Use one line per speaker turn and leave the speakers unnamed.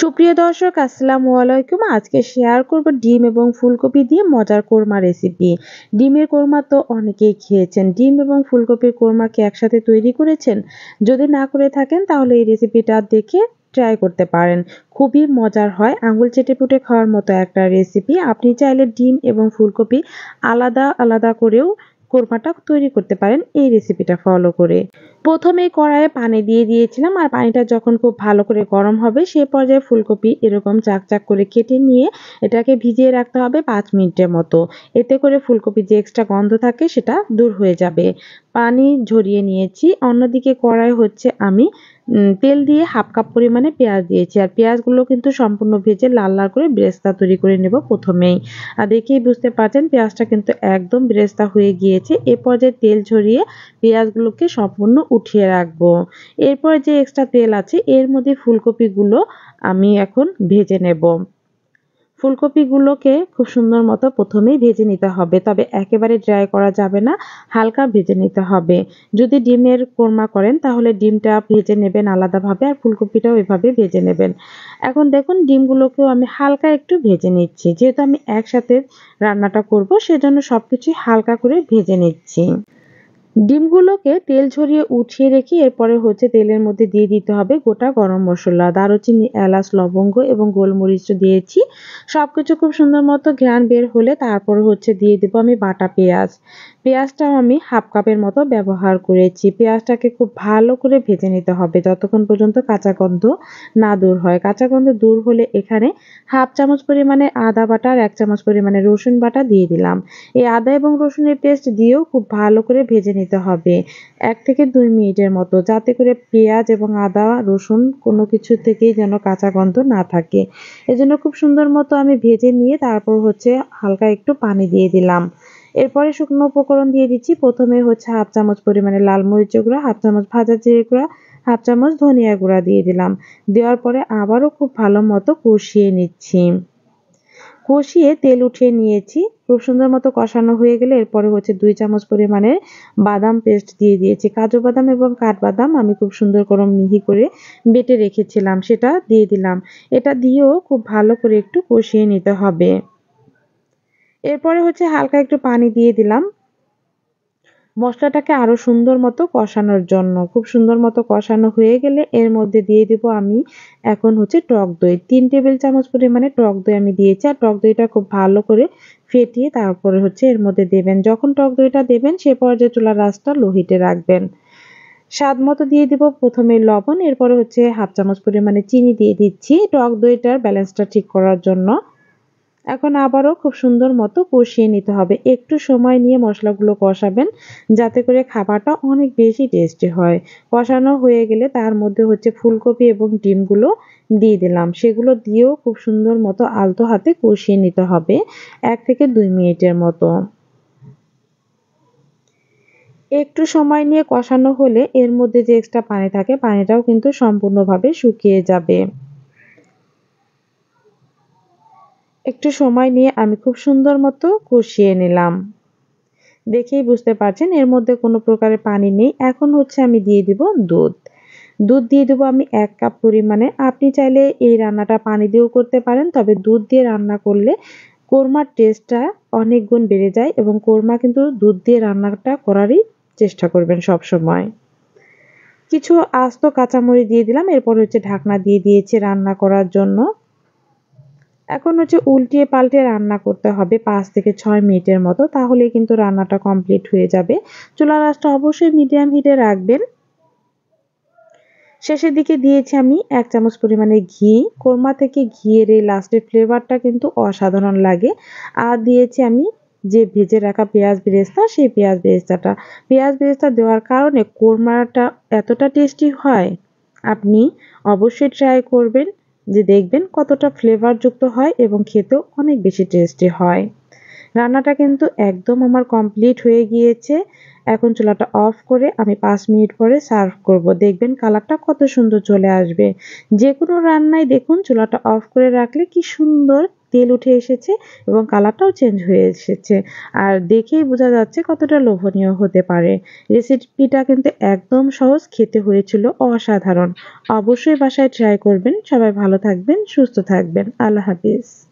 সুপ্রিয় দর্শক, আসসালামু আলাইকুম। আজকে শেয়ার করব ডিম এবং ফুলকপি দিয়ে মজার কোরমা রেসিপি। ডিমের কোরমা তো অনেকেই খেয়েছেন। ডিম এবং ফুলকপির কোরমা কি একসাথে তৈরি করেছেন? যদি না করে থাকেন তাহলে এই রেসিপিটা দেখে ট্রাই করতে পারেন। খুবই মজার হয়, আঙুল চেটেপুটে খাওয়ার মতো একটা রেসিপি। আপনি চাইলে ডিম এবং ফুলকপি আলাদা আলাদা করেও কোরমাটা তৈরি করতে পারেন এই রেসিপিটা ফলো করে। প্রথমেই কড়াইয়ে পানি দিয়ে দিয়েছিলাম, আর পানিটা যখন খুব ভালো করে গরম হবে সে পর্যায়ে ফুলকপি এরকম চাক চাক করে কেটে নিয়ে এটাকে ভিজিয়ে রাখতে হবে 5 মিনিটের মতো। এতে করে ফুলকপির যে এক্সট্রা গন্ধ থাকে সেটা দূর হয়ে যাবে। পানি ঝরিয়ে নিয়েছি। অন্যদিকে কড়াই হচ্ছে আমি তেল দিয়ে 1/2 কাপ পরিমাণে পেঁয়াজ দিয়েছি। আর পেঁয়াজগুলো কিন্তু সম্পূর্ণ ভেজে লাল লাল করে বেরেস্তা তৈরি করে নেব প্রথমেই। আর দেখেই বুঝতে পারছেন পেঁয়াজটা কিন্তু একদম বেরেস্তা হয়ে গিয়েছে। এ পর্যায়ে তেল ঝরিয়ে পেঁয়াজগুলোকে সম্পূর্ণ উঠিয়ে রাখবো। এরপরে যে এক্সট্রা তেল আছে এর মধ্যে ফুলকপিগুলো আমি এখন ভেজে নেব। ফুলকপিগুলোকে খুব সুন্দর মতো প্রথমেই ভেজে নিতে হবে, তবে একেবারে ড্রাই করা যাবে না, হালকা ভেজে নিতে হবে। যদি ডিমের কোরমা করেন তাহলে ডিমটা ভেজে নেবেন আলাদাভাবে, আর ফুলকপিটাও এভাবে ভেজে নেবেন। এখন দেখুন ডিমগুলোকেও আমি হালকা একটু ভেজে নিচ্ছি, যেহেতু আমি একসাথে রান্নাটা করব সেজন্য সবকিছুই হালকা করে ভেজে নিচ্ছি। ডিমগুলোকে তেল ঝরিয়ে উঠিয়ে রেখে এরপরে হচ্ছে তেলের মধ্যে দিয়ে দিতে হবে গোটা গরম মসলা, দারুচিনি, এলাচ, লবঙ্গ এবং গোলমরিচ দিয়েছি। সবকিছু খুব সুন্দর মতো ঘ্রাণ বের হলে তারপরে হচ্ছে দিয়ে দেবো আমি বাটা পেঁয়াজ। পেঁয়াজটাও আমি 1/2 কাপের মতো ব্যবহার করেছি। পেঁয়াজটাকে খুব ভালো করে ভেজে নিতে হবে যতক্ষণ পর্যন্ত কাঁচা গন্ধ না দূর হয়। কাঁচা গন্ধ দূর হলে এখানে 1/2 চামচ পরিমাণে আদা বাটা আর 1 চামচ পরিমাণে রসুন বাটা দিয়ে দিলাম। এই আদা এবং রসুনের পেস্ট দিয়েও খুব ভালো করে ভেজে নিতে হবে 1 থেকে 2 মিনিটের মতো, যাতে করে পেঁয়াজ এবং আদা রসুন কোনো কিছু থেকেই যেন কাঁচা গন্ধ না থাকে। এজন্য খুব সুন্দর মতো আমি ভেজে নিয়ে তারপর হচ্ছে হালকা একটু পানি দিয়ে দিলাম। এরপরে শুকনো উপকরণ দিয়ে দিচ্ছি। প্রথমে হচ্ছে 1/2 চামচ পরিমাণে লাল মরিচের গুঁড়া, 1/2 চামচ ভাজা জিরে গুঁড়া, 1/2 চামচ ধনিয়া গুঁড়া দিয়ে দিলাম। দেওয়ার পরে আবারও খুব ভালো মতো কষিয়ে নিচ্ছি। কষিয়ে তেল উঠিয়ে নিয়েছি। খুব সুন্দর মতো কষানো হয়ে গেলে এরপরে হচ্ছে 2 চামচ পরিমাণে বাদাম পেস্ট দিয়ে দিয়েছি। কাজু বাদাম এবং কাঠবাদাম আমি খুব সুন্দর করে মিহি করে বেটে রেখেছিলাম, সেটা দিয়ে দিলাম। এটা দিয়েও খুব ভালো করে একটু কষিয়ে নিতে হবে। এরপরে হচ্ছে হালকা একটু পানি দিয়ে দিলাম মশলাটাকে আরো সুন্দর মতো কষানোর জন্য। খুব সুন্দর মতো কষানো হয়ে গেলে এর মধ্যে দিয়ে দিব আমি এখন হচ্ছে টক দই। 3 টেবিল চামচ পরিমাণে টক দই আমি দিয়েছি। আর টক দইটা খুব ভালো করে ফেটিয়ে তারপরে হচ্ছে এর মধ্যে দেবেন। যখন টক দইটা দেবেন সে পর্যায়ে চুলার আঁচটা লো হিটে রাখবেন। স্বাদ মতো দিয়ে দিব প্রথমে লবণ, এরপরে হচ্ছে 1/2 চামচ পরিমাণে চিনি দিয়ে দিচ্ছি টক দইটার ব্যালেন্সটা ঠিক করার জন্য। এখন আবারও খুব সুন্দর মতো কষিয়ে নিতে হবে। একটু সময় নিয়ে মশলাগুলো কষাবেন যাতে করে খাবারটা অনেক বেশি টেস্টি হয়। কষানো হয়ে গেলে তার মধ্যে হচ্ছে ফুলকপি এবং ডিমগুলো দিয়ে দিলাম। সেগুলো দিয়েও খুব সুন্দর মতো আলতো হাতে কষিয়ে নিতে হবে 1 থেকে 2 মিনিটের মতো। একটু সময় নিয়ে কষানো হলে এর মধ্যে যে এক্সট্রা পানি থাকে পানিটাও কিন্তু সম্পূর্ণভাবে শুকিয়ে যাবে। একটু সময় নিয়ে আমি খুব সুন্দর মতো কষিয়ে নিলাম। দেখেই বুঝতে পারছেন এর মধ্যে কোনো প্রকারের পানি নেই। এখন হচ্ছে আমি দিয়ে দিব দুধ। দুধ দিয়ে দেবো আমি 1 কাপ পরিমাণে। আপনি চাইলে এই রান্নাটা পানি দিয়েও করতে পারেন, তবে দুধ দিয়ে রান্না করলে কোরমার টেস্টটা অনেক গুণ বেড়ে যায়, এবং কোরমা কিন্তু দুধ দিয়ে রান্নাটা করারই চেষ্টা করবেন সবসময়। কিছু আস্ত কাঁচামরিচ দিয়ে দিলাম, এরপর হচ্ছে ঢাকনা দিয়ে দিয়েছি রান্না করার জন্য। এখন হচ্ছে উল্টিয়ে পাল্টে রান্না করতে হবে 5 থেকে 6 মিনিটের মতো, তাহলেই কিন্তু রান্নাটা কমপ্লিট হয়ে যাবে। চুলার আঁচটা অবশ্যই মিডিয়াম হিটে রাখবেন। শেষের দিকে দিয়েছি আমি 1 চামচ পরিমাণে ঘি। কোরমা থেকে ঘিয়ের এই লাস্টের ফ্লেভারটা কিন্তু অসাধারণ লাগে। আর দিয়েছি আমি যে ভেজে রাখা পেঁয়াজ বেরেস্তা, সেই পেঁয়াজ বেরেস্তাটা। পেঁয়াজ বেরেস্তা দেওয়ার কারণে কোরমাটা এতটা টেস্টি হয়, আপনি অবশ্যই ট্রাই করবেন, যে দেখবেন কতটা ফ্লেভারযুক্ত হয় এবং খেতেও অনেক বেশি টেস্টি হয়। রান্নাটা কিন্তু একদম আমার কমপ্লিট হয়ে গিয়েছে। এখন চুলাটা অফ করে আমি 5 মিনিট পরে সার্ভ করব। দেখবেন কালারটা কত সুন্দর চলে আসবে। যেকোনো রান্নায় দেখুন চুলাটা অফ করে রাখলে কি সুন্দর তেল উঠে এসেছে এবং কালারটাও চেঞ্জ হয়ে এসেছে। আর দেখেই বোঝা যাচ্ছে কতটা লোভনীয় হতে পারে। রেসিপিটা কিন্তু একদম সহজ, খেতে হয়েছিল অসাধারণ। অবশ্যই বাসায় ট্রাই করবেন। সবাই ভালো থাকবেন, সুস্থ থাকবেন। আল্লাহ হাফিজ।